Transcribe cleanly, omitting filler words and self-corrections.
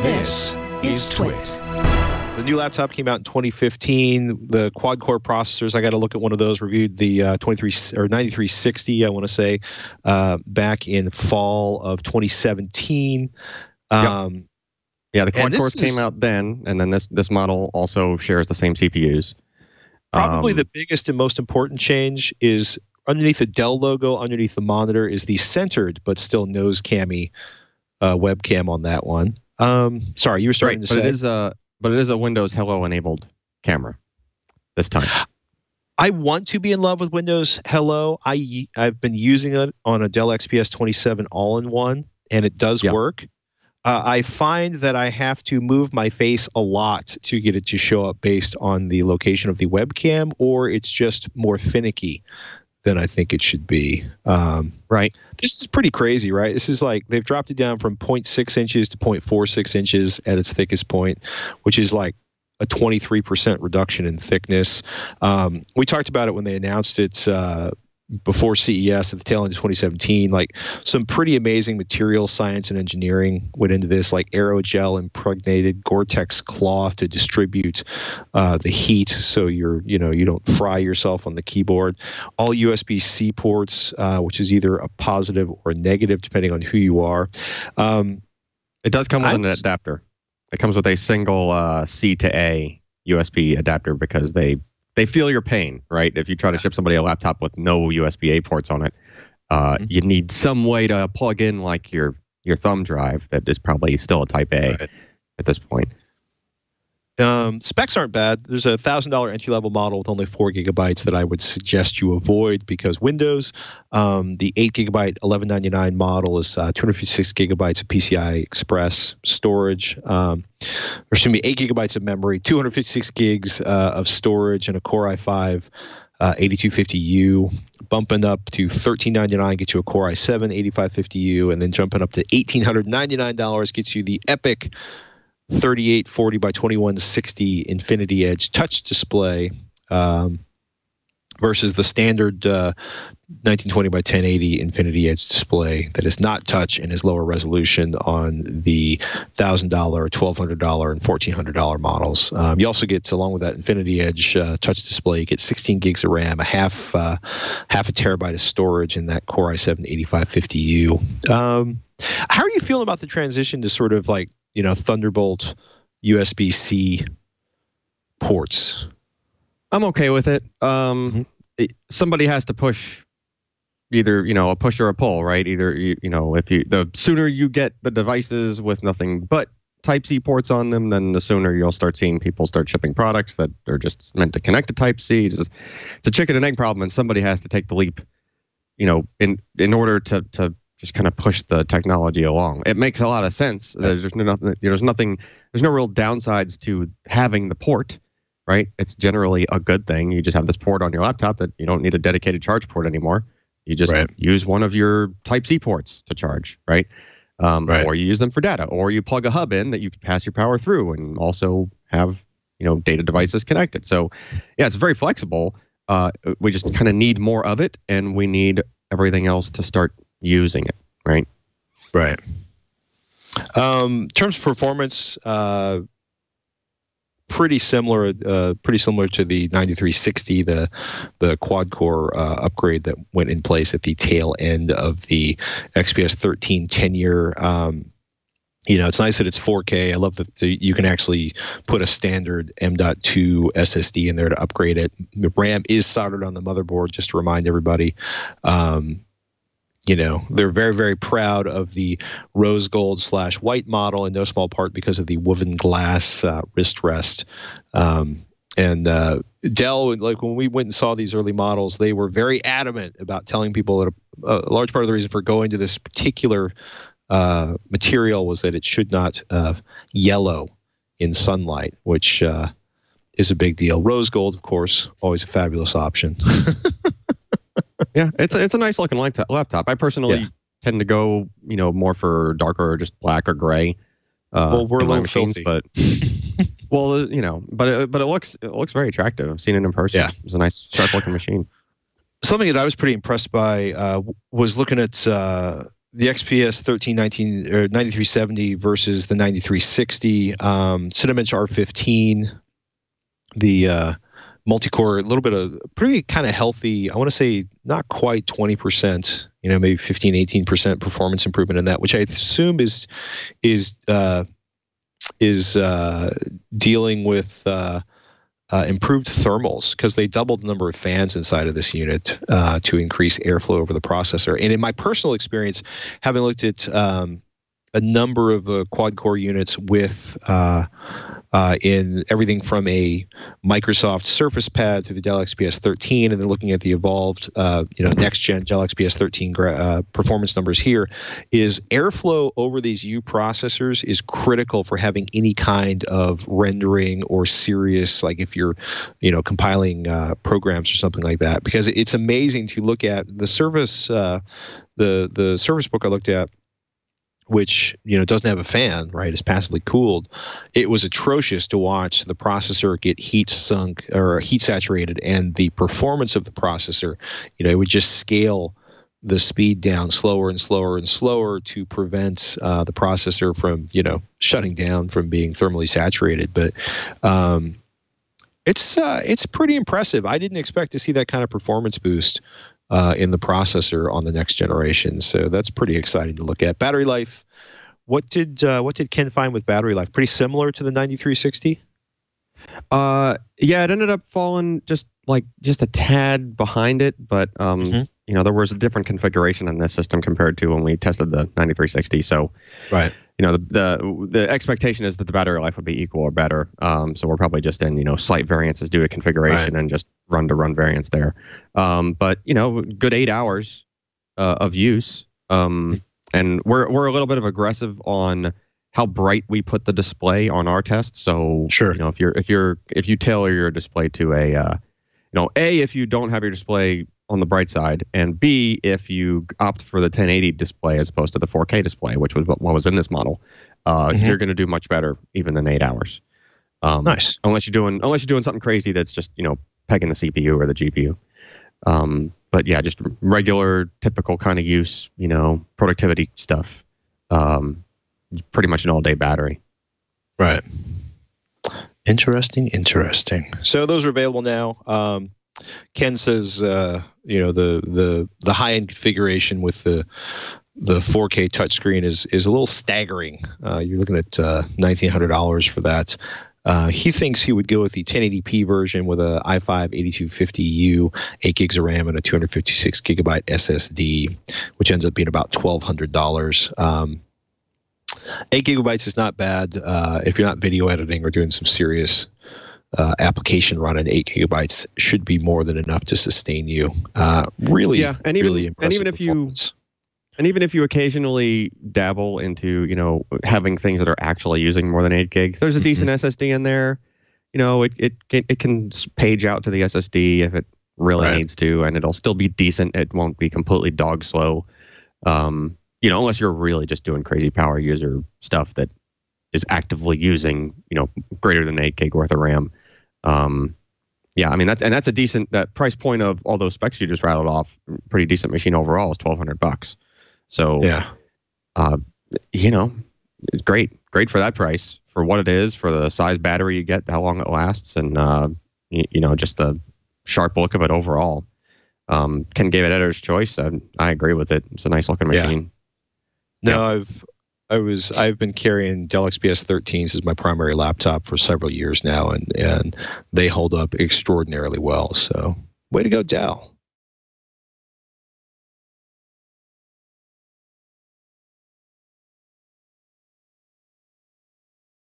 This is TWiT. The new laptop came out in 2015. The quad-core processors, I got to look at one of those. Reviewed the 9360, I want to say, back in fall of 2017. Yeah, the quad cores came out then, and then this model also shares the same CPUs. Probably the biggest and most important change is underneath the Dell logo, underneath the monitor, is the centered but still nose cammy webcam on that one. Sorry, you were starting to say. But it is a Windows Hello enabled camera this time. I want to be in love with Windows Hello. I've been using it on a Dell XPS 27 all-in-one, and it does work. I find that I have to move my face a lot to get it to show up based on the location of the webcam, or it's just more finicky than I think it should be. Right. This is pretty crazy, right? This is like they've dropped it down from 0.6 inches to 0.46 inches at its thickest point, which is like a 23% reduction in thickness. We talked about it when they announced it before CES at the tail end of 2017. Like some pretty amazing material science and engineering went into this, like aerogel impregnated Gore-Tex cloth to distribute the heat, so you don't fry yourself on the keyboard. All USB-C ports, which is either a positive or a negative depending on who you are. It does come with an adapter. It comes with a single C to A USB adapter because they feel your pain, right? If you try to ship somebody a laptop with no USB-A ports on it, you need some way to plug in like your thumb drive that is probably still a Type A at this point. Specs aren't bad. There's a $1,000 entry-level model with only 4 gigabytes that I would suggest you avoid because Windows. The 8 gigabyte $1199 model is 256 gigabytes of PCI Express storage. There's going to be 8 gigabytes of memory, 256 gigs of storage, and a Core i5 8250U. Bumping up to $1,399 gets you a Core i7 8550U, and then jumping up to $1,899 gets you the Epic 3840 by 2160 Infinity Edge touch display versus the standard 1920 by 1080 Infinity Edge display that is not touch and is lower resolution on the $1,000, $1,200, and $1,400 models. You also get, along with that Infinity Edge touch display, you get 16 gigs of RAM, half a terabyte of storage in that Core i7 8550U. How are you feeling about the transition to sort of like, Thunderbolt USB-C ports? I'm okay with it. Somebody has to push either, a push or a pull, right? Either, the sooner you get the devices with nothing but Type-C ports on them, then the sooner you'll start seeing people start shipping products that are just meant to connect to Type-C. It's a chicken and egg problem, and somebody has to take the leap, in order to just kind of push the technology along. It makes a lot of sense. There's no real downsides to having the port, right? It's generally a good thing. You just have this port on your laptop that you don't need a dedicated charge port anymore. You just use one of your Type-C ports to charge, right? Or you use them for data, or you plug a hub in that you can pass your power through and also have, data devices connected. So yeah, it's very flexible. We just kind of need more of it, and we need everything else to start using it, right? Right. In terms of performance, pretty similar to the 9360, the quad core upgrade that went in place at the tail end of the XPS 13 tenure. It's nice that it's 4K. I love that you can actually put a standard M.2 SSD in there to upgrade it. The RAM is soldered on the motherboard, just to remind everybody. They're very, very proud of the rose gold / white model, in no small part because of the woven glass wrist rest. And Dell, like when we went and saw these early models, they were very adamant about telling people that a large part of the reason for going to this particular material was that it should not yellow in sunlight, which is a big deal. Rose gold, of course, always a fabulous option. Yeah, it's a nice looking laptop. I personally tend to go, more for darker or just black or gray. Well, we're a little filthy, but but it looks very attractive. I've seen it in person. Yeah, it's a nice sharp looking machine. Something that I was pretty impressed by was looking at the XPS 1319 or 9370 versus the 9360, Cinebench R15, the multi-core, a little bit of pretty kind of healthy, I want to say not quite 20%, maybe 15-18% performance improvement in that, which I assume is dealing with improved thermals, because they doubled the number of fans inside of this unit to increase airflow over the processor. And in my personal experience, having looked at a number of quad-core units with in everything from a Microsoft Surface Pad through the Dell XPS 13, and then looking at the evolved, next-gen Dell XPS 13 performance numbers here, is airflow over these U processors is critical for having any kind of rendering or serious, like if you're, compiling programs or something like that. Because it's amazing to look at the Surface, the Surface Book I looked at, which doesn't have a fan, right? It's passively cooled. It was atrocious to watch the processor get heat sunk or heat saturated, and the performance of the processor, it would just scale the speed down slower and slower and slower to prevent the processor from shutting down from being thermally saturated. But it's pretty impressive. I didn't expect to see that kind of performance boost in the processor on the next generation, so that's pretty exciting to look at. Battery life, what did Ken find with battery life? Pretty similar to the 9360. Yeah, it ended up falling just a tad behind it, but there was a different configuration in this system compared to when we tested the 9360. So right. The expectation is that the battery life would be equal or better. So we're probably just in slight variances due to configuration and just run-to-run variance there. But good 8 hours of use. And we're a little bit of aggressive on how bright we put the display on our test. So sure, if you tailor your display to A, if you don't have your display on the bright side, and B, if you opt for the 1080 display as opposed to the 4K display, which was what was in this model, you're going to do much better even than 8 hours. Nice. Unless you're doing something crazy that's just pegging the CPU or the GPU. But yeah, just regular, typical kind of use, productivity stuff. Pretty much an all-day battery. Right. Interesting. So those are available now. Ken says, the high-end configuration with the 4K touchscreen is a little staggering. You're looking at $1,900 for that. He thinks he would go with the 1080p version with a i5-8250U, 8 gigs of RAM, and a 256 gigabyte SSD, which ends up being about $1,200. 8 gigabytes is not bad if you're not video editing or doing some serious application run. And 8 gigabytes should be more than enough to sustain you. Really impressive performance. And even if you occasionally dabble into, having things that are actually using more than 8 gig, there's a decent SSD in there. It can page out to the SSD if it really needs to, and it'll still be decent. It won't be completely dog slow. Unless you're really just doing crazy power user stuff that is actively using, greater than 8 gig worth of RAM. Yeah, I mean that's a decent, that price point of all those specs you just rattled off. Pretty decent machine overall is $1,200. So yeah, it's great for that price, for what it is, for the size battery you get, how long it lasts, and just the sharp look of it overall. Ken gave it editor's choice. I agree with it. It's a nice looking machine. No, I've been carrying Dell XPS 13s as my primary laptop for several years now, and they hold up extraordinarily well. So way to go, Dell.